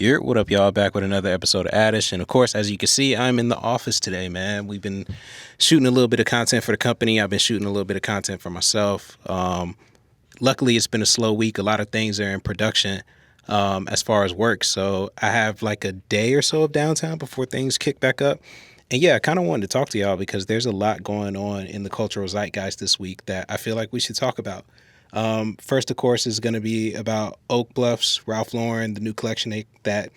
What up, y'all? Back with another episode of Addish. And of course, as you can see, I'm in the office today, man. We've been shooting a little bit of content for the company. I've been shooting a little bit of content for myself. Luckily, it's been a slow week. A lot of things are in production as far as work. So I have like a day or so of downtime before things kick back up. And yeah, I kind of wanted to talk to y'all because there's a lot going on in the cultural zeitgeist this week that I feel like we should talk about. First, of course, is going to be about Oak Bluffs, Ralph Lauren, the new collection that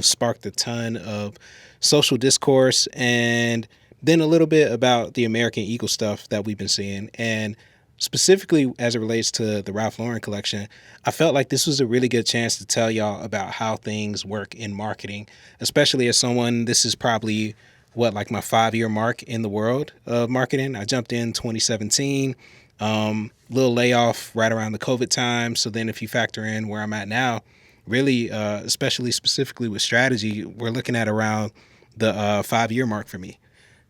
sparked a ton of social discourse, and then a little bit about the American Eagle stuff that we've been seeing. And specifically as it relates to the Ralph Lauren collection, I felt like this was a really good chance to tell y'all about how things work in marketing, especially as someone, this is probably like my 5-year mark in the world of marketing. I jumped in 2017. Little layoff right around the COVID time. So then if you factor in where I'm at now, really, especially specifically with strategy, we're looking at around the 5-year mark for me.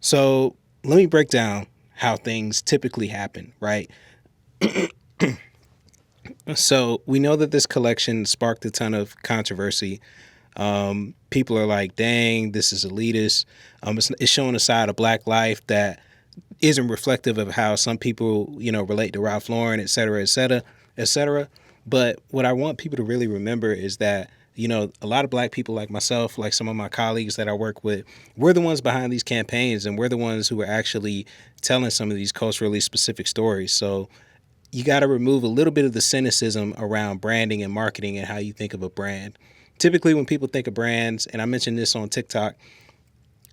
So let me break down how things typically happen, right? So we know that this collection sparked a ton of controversy. People are like, dang, this is elitist. It's showing a side of Black life that isn't reflective of how some people, relate to Ralph Lauren, et cetera, et cetera, et cetera. But what I want people to really remember is that, a lot of Black people like myself, like some of my colleagues that I work with, we're the ones behind these campaigns, and we're the ones who are actually telling some of these culturally specific stories. So you got to remove a little bit of the cynicism around branding and marketing and how you think of a brand. Typically, when people think of brands, and I mentioned this on TikTok,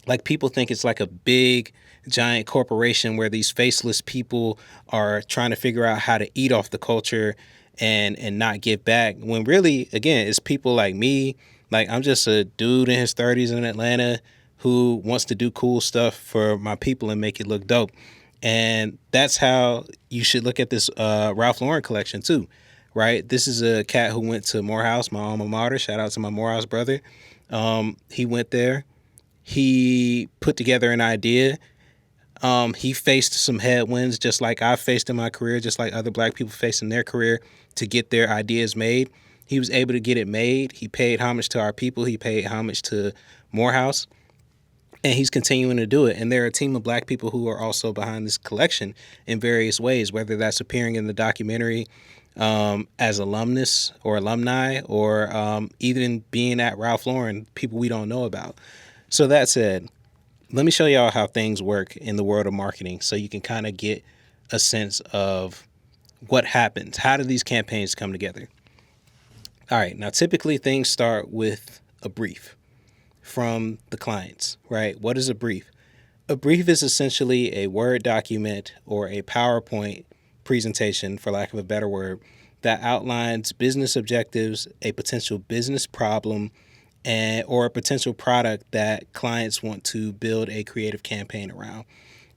like people think it's like a big giant corporation where these faceless people are trying to figure out how to eat off the culture and not give back, when really, again, it's people like me. Like, I'm just a dude in his 30s in Atlanta who wants to do cool stuff for my people and make it look dope. And that's how you should look at this Ralph Lauren collection too, right? This is a cat who went to Morehouse, my alma mater. Shout out to my Morehouse brother. He went there. He put together an idea. He faced some headwinds just like I've faced in my career, just like other Black people faced in their career to get their ideas made. He was able to get it made. He paid homage to our people. He paid homage to Morehouse. And he's continuing to do it. And there are a team of Black people who are also behind this collection in various ways, whether that's appearing in the documentary as alumnus or alumni, or even being at Ralph Lauren, people we don't know about. So that said, let me show y'all how things work in the world of marketing so you can kind of get a sense of what happens. How do these campaigns come together? All right, now typically things start with a brief from the clients, right? What is a brief? A brief is essentially a Word document or a PowerPoint presentation, for lack of a better word, that outlines business objectives, a potential business problem, or a potential product that clients want to build a creative campaign around.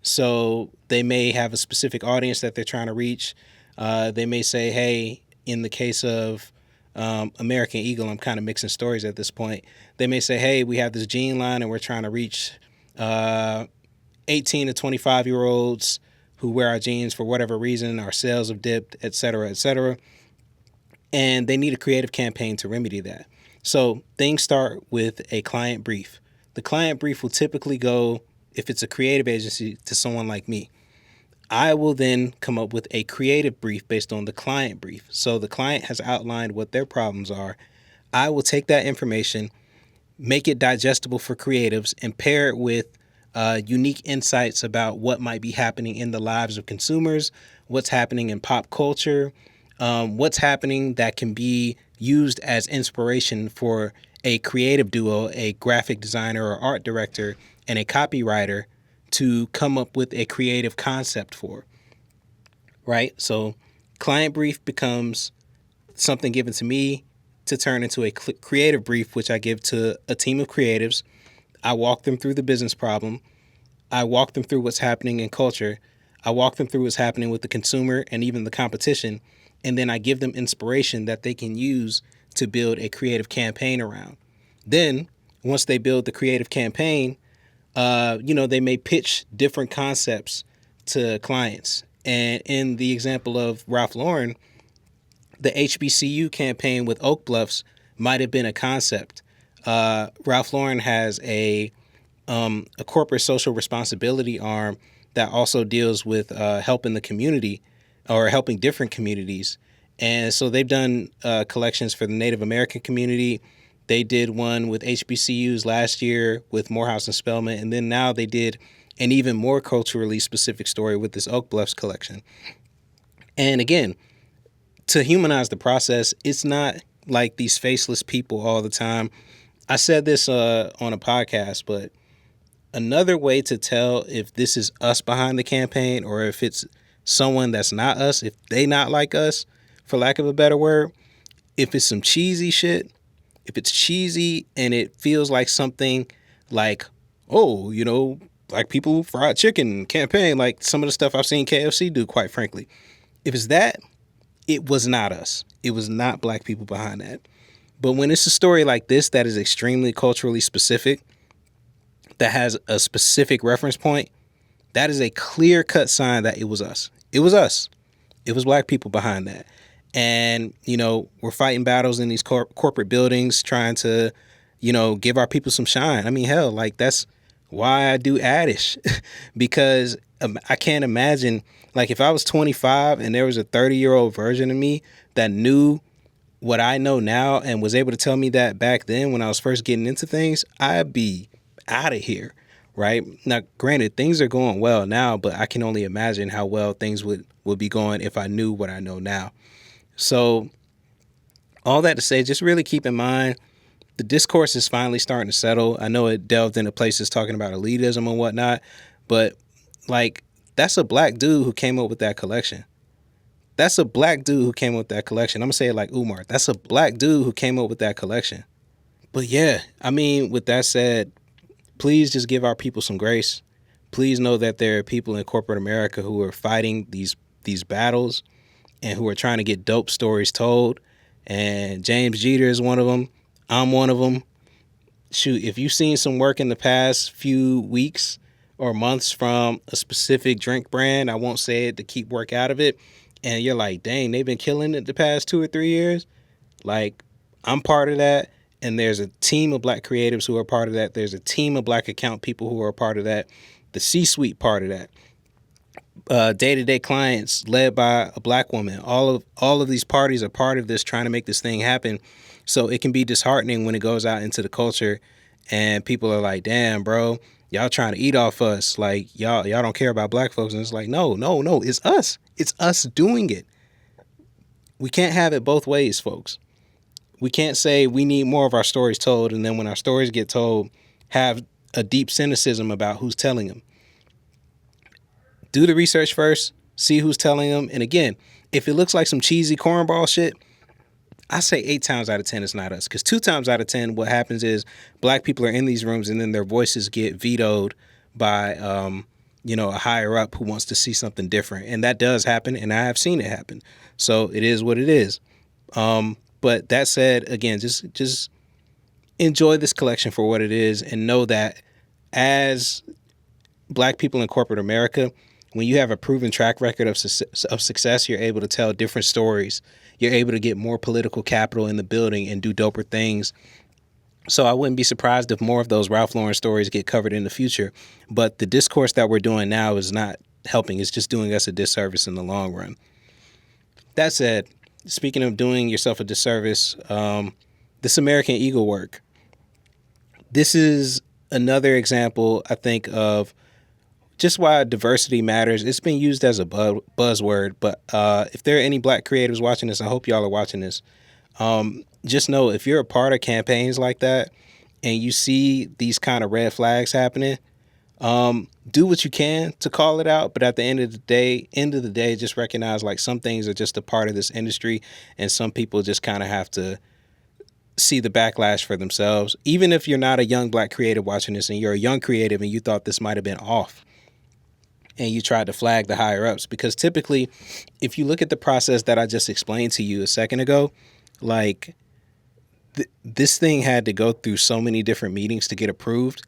So they may have a specific audience that they're trying to reach. They may say, hey, in the case of American Eagle, I'm kind of mixing stories at this point. They may say, hey, we have this jean line and we're trying to reach 18 to 25-year-olds who wear our jeans for whatever reason. Our sales have dipped, et cetera, et cetera. And they need a creative campaign to remedy that. So things start with a client brief. The client brief will typically go, if it's a creative agency, to someone like me. I will then come up with a creative brief based on the client brief. So the client has outlined what their problems are. I will take that information, make it digestible for creatives, and pair it with unique insights about what might be happening in the lives of consumers, what's happening in pop culture, what's happening that can be used as inspiration for a creative duo, a graphic designer or art director, and a copywriter to come up with a creative concept for, right? So client brief becomes something given to me to turn into a creative brief, which I give to a team of creatives. I walk them through the business problem. I walk them through what's happening in culture. I walk them through what's happening with the consumer and even the competition. And then I give them inspiration that they can use to build a creative campaign around. Then, once they build the creative campaign, they may pitch different concepts to clients. And in the example of Ralph Lauren, the HBCU campaign with Oak Bluffs might have been a concept. Ralph Lauren has a corporate social responsibility arm that also deals with helping the community or helping different communities. And so they've done collections for the Native American community. They did one with HBCUs last year with Morehouse and Spelman. And then now they did an even more culturally specific story with this Oak Bluffs collection. And again, to humanize the process, it's not like these faceless people all the time. I said this on a podcast, but another way to tell if this is us behind the campaign or if it's someone that's not us, if they not like us, for lack of a better word, if it's some cheesy shit, if it's cheesy and it feels like something like, oh, you know, like people fried chicken campaign, like some of the stuff I've seen KFC do, quite frankly. If it's that, it was not us. It was not black people behind that. But when it's a story like this that is extremely culturally specific, that has a specific reference point, that is a clear-cut sign that it was us. It was us. It was black people behind that. And, you know, we're fighting battles in these corporate buildings trying to, you know, give our people some shine. I mean, hell, like that's why I do Addish because I can't imagine, like if I was 25 and there was a 30-year-old version of me that knew what I know now and was able to tell me that back then when I was first getting into things, I'd be out of here, right? Now, granted, things are going well now, but I can only imagine how well things would be going if I knew what I know now. So all that to say, just really keep in mind, the discourse is finally starting to settle. I know it delved into places talking about elitism and whatnot, but like that's a black dude who came up with that collection. That's a black dude who came up with that collection. I'm gonna say it like Umar. That's a black dude who came up with that collection. But yeah, I mean, with that said, please just give our people some grace. Please know that there are people in corporate America who are fighting these battles and who are trying to get dope stories told. And James Jeter is one of them. I'm one of them. Shoot, if you've seen some work in the past few weeks or months from a specific drink brand, I won't say it to keep work out of it, and you're like, dang, they've been killing it the past 2 or 3 years, like, I'm part of that. And there's a team of black creatives who are part of that. There's a team of black account people who are part of that. The C-suite part of that. Day-to-day clients led by a black woman. All of these parties are part of this, trying to make this thing happen. So it can be disheartening when it goes out into the culture and people are like, damn, bro, y'all trying to eat off us. Like, y'all don't care about black folks. And it's like, no, it's us. It's us doing it. We can't have it both ways, folks. We can't say we need more of our stories told, and then when our stories get told, have a deep cynicism about who's telling them. Do the research first, see who's telling them. And again, if it looks like some cheesy cornball shit, I say 8 times out of 10 it's not us. Because 2 times out of 10, what happens is black people are in these rooms and then their voices get vetoed by, a higher up who wants to see something different. And that does happen, and I have seen it happen. So it is what it is. But that said, again, just enjoy this collection for what it is and know that as black people in corporate America, when you have a proven track record of success, you're able to tell different stories. You're able to get more political capital in the building and do doper things. So I wouldn't be surprised if more of those Ralph Lauren stories get covered in the future. But the discourse that we're doing now is not helping. It's just doing us a disservice in the long run. That said, speaking of doing yourself a disservice, this American Eagle work, this is another example, I think, of just why diversity matters. It's been used as a buzzword, but if there are any black creatives watching this, I hope y'all are watching this. Just know if you're a part of campaigns like that and you see these kind of red flags happening, do what you can to call it out. But at the end of the day, just recognize like some things are just a part of this industry and some people just kind of have to see the backlash for themselves. Even if you're not a young black creative watching this and you're a young creative and you thought this might have been off and you tried to flag the higher ups, because typically if you look at the process that I just explained to you a second ago, like this thing had to go through so many different meetings to get approved.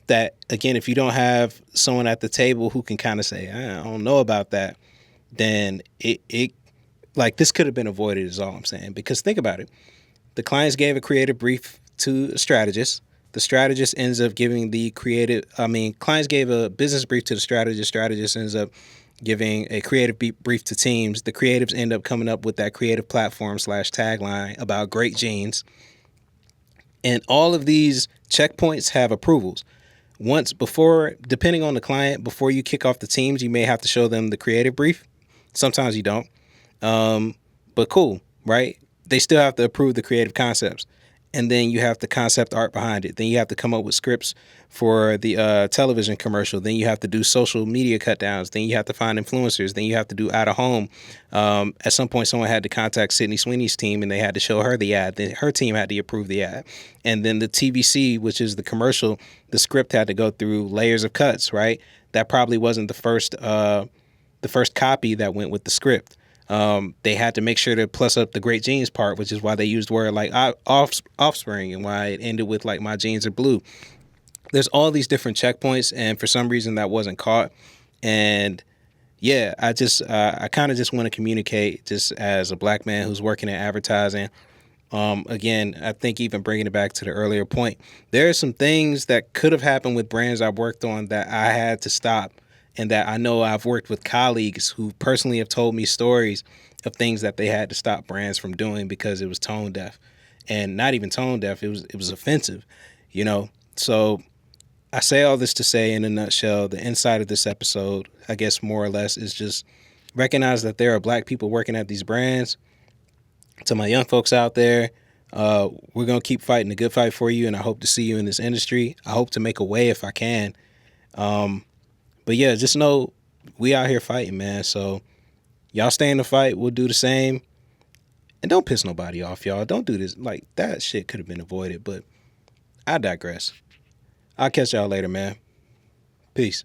That again, if you don't have someone at the table who can kind of say, I don't know about that, then it like this could have been avoided is all I'm saying. Because think about it. The clients gave a creative brief to a strategist. The strategist ends up giving the creative. I mean, clients gave a business brief to the strategist. Strategist ends up giving a creative brief to teams. The creatives end up coming up with that creative platform slash tagline about great jeans. And all of these checkpoints have approvals. Once before, depending on the client, before you kick off the teams, you may have to show them the creative brief. Sometimes you don't. But cool, right? They still have to approve the creative concepts. And then you have the concept art behind it. Then you have to come up with scripts for the television commercial. Then you have to do social media cut downs. Then you have to find influencers. Then you have to do out of home. At some point, someone had to contact Sydney Sweeney's team and they had to show her the ad. Then her team had to approve the ad. And then the TVC, which is the commercial, the script had to go through layers of cuts, right? That probably wasn't the first copy that went with the script. They had to make sure to plus up the great jeans part, which is why they used the word like offspring and why it ended with like my jeans are blue. There's all these different checkpoints, and for some reason that wasn't caught. And yeah, I kind of just want to communicate just as a black man who's working in advertising. Again, I think even bringing it back to the earlier point, there are some things that could have happened with brands I worked on that I had to stop. And that I know I've worked with colleagues who personally have told me stories of things that they had to stop brands from doing because it was tone deaf. And not even tone deaf, it was offensive, you know? So I say all this to say, in a nutshell, the inside of this episode, I guess more or less, is just recognize that there are black people working at these brands. To my young folks out there, we're going to keep fighting the good fight for you, and I hope to see you in this industry. I hope to make a way if I can. But yeah, just know we out here fighting, man. So y'all stay in the fight. We'll do the same. And don't piss nobody off, y'all. Don't do this. Like, that shit could have been avoided, but I digress. I'll catch y'all later, man. Peace.